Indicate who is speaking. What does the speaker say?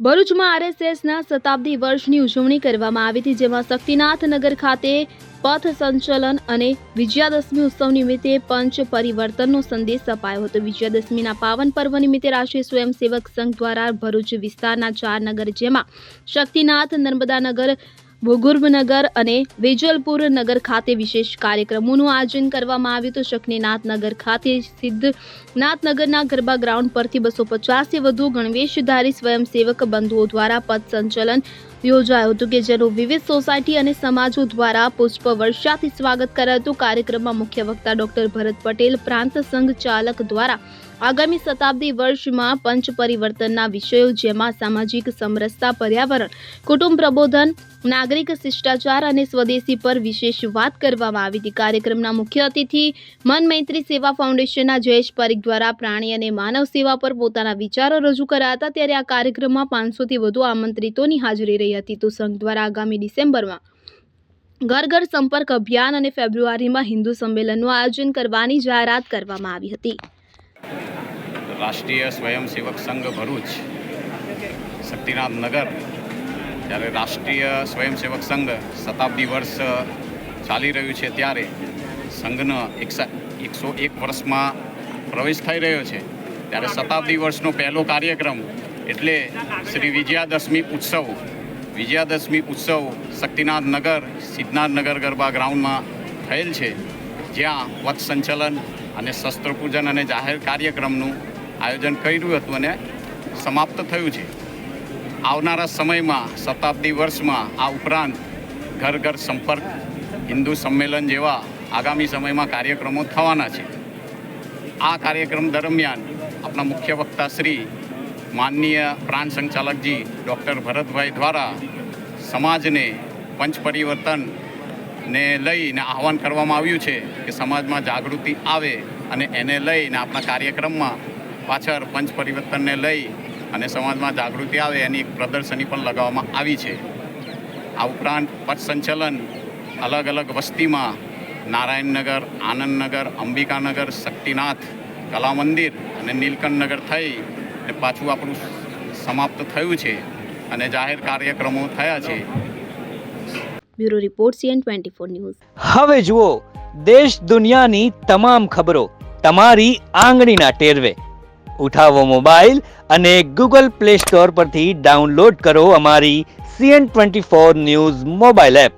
Speaker 1: ભરૂચમાં આરએસએસના શતાબ્દી વર્ષની ઉજવણી કરવામાં આવી હતી, જેમાં શક્તિનાથ નગર ખાતે પથ સંચલન અને વિજયાદશમી ઉત્સવ નિમિત્તે પંચ પરિવર્તનનો સંદેશ અપાયો હતો। વિજયાદશમીના પાવન પર્વ નિમિત્તે રાષ્ટ્રીય સ્વયંસેવક સંઘ દ્વારા ભરૂચ વિસ્તારના 4 નગર જેમાં શક્તિનાથ, નર્મદાનગર, ભૂગર્ભનગર અને વેજલપુર નગર ખાતે વિશેષ કાર્યક્રમોનું આયોજન કરવામાં આવ્યું હતું। શક્તિનાથ નગર ખાતે સિદ્ધનાથ નગરના ગરબા ગ્રાઉન્ડ પરથી 250 થી વધુ ગણવેશધારી સ્વયંસેવક બંધુઓ દ્વારા પથ સંચલન યોજાયું હતું કે જેનું વિવિધ સોસાયટી અને સમાજો દ્વારા પુષ્પ વર્ષાથી સ્વાગત કરાયું હતું। કાર્યક્રમમાં મુખ્ય વક્તા ડોક્ટર ભરત પટેલ, પ્રાંત સંઘ ચાલક દ્વારા આગામી શતાબ્દી વર્ષમાં પંચ પરિવર્તનના વિષયો જેમાં સામાજિક સમરસતા, પર્યાવરણ, કુટુંબ પ્રબોધન, નાગરિક શિષ્ટાચાર અને સ્વદેશી પર વિશેષ વાત કરવામાં આવી હતી। કાર્યક્રમના મુખ્ય અતિથિ મન મૈત્રી સેવા ફાઉન્ડેશનના જયેશ પરીખ દ્વારા પ્રાણી અને માનવ સેવા પર પોતાના વિચારો રજૂ કર્યા હતા। ત્યારે આ કાર્યક્રમમાં 500 થી વધુ આમંત્રિતોની હાજરી રહી હતી। તો સંઘ દ્વારા આગામી ડિસેમ્બરમાં ઘર ઘર સંપર્ક અભિયાન અને ફેબ્રુઆરીમાં હિન્દુ સંમેલનનું આયોજન કરવાની જાહેરાત કરવામાં આવી હતી।
Speaker 2: રાષ્ટ્રીય સ્વયંસેવક સંઘ ભરૂચ શક્તિનાથ નગર, જ્યારે રાષ્ટ્રીય સ્વયંસેવક સંઘ શતાબ્દી વર્ષ ચાલી રહ્યું છે ત્યારે સંઘનો 101 વર્ષમાં પ્રવેશ થઈ રહ્યો છે, ત્યારે શતાબ્દી વર્ષનો પહેલો કાર્યક્રમ એટલે શ્રી વિજયાદશમી ઉત્સવ શક્તિનાથ નગર, સિદ્ધનાથ નગર ગરબા ગ્રાઉન્ડમાં થયેલ છે, જ્યાં પથ સંચલન અને શસ્ત્ર પૂજન અને જાહેર કાર્યક્રમનું આયોજન કર્યું હતું અને સમાપ્ત થયું છે। આવનારા સમયમાં શતાબ્દી વર્ષમાં આ ઉપરાંત ઘર ઘર સંપર્ક, હિન્દુ સંમેલન જેવા આગામી સમયમાં કાર્યક્રમો થવાના છે। આ કાર્યક્રમ દરમિયાન આપણા મુખ્ય વક્તા શ્રી માનનીય પ્રાંત સંચાલકજી ડૉક્ટર ભરતભાઈ દ્વારા સમાજને પંચ પરિવર્તનને લઈને આહવાન કરવામાં આવ્યું છે કે સમાજમાં જાગૃતિ આવે અને એને લઈને આપણા કાર્યક્રમમાં પાછળ પંચ પરિવર્તનને લઈ અને સમાજમાં જાગૃતિ આવે એની એક પ્રદર્શની પણ લગાવવામાં આવી છે। આ ઉપરાંત પથ સંચલન અલગ અલગ વસ્તીમાં નારાયણનગર, આનંદનગર, અંબિકાનગર, શક્તિનાથ, કલા મંદિર અને નીલકંઠનગર થઈ અને પાછું આપણું સમાપ્ત થયું છે અને જાહેર કાર્યક્રમો થયા છે।
Speaker 1: Bureau report CN24 news.
Speaker 3: હવે જુઓ દેશ દુનિયાની તમામ ખબરો તમારી આંગળીના ટેરવે। ઉઠાવો મોબાઈલ અને Google Play Store પરથી ડાઉનલોડ કરો અમારી CN24 ન્યૂઝ મોબાઈલ એપ।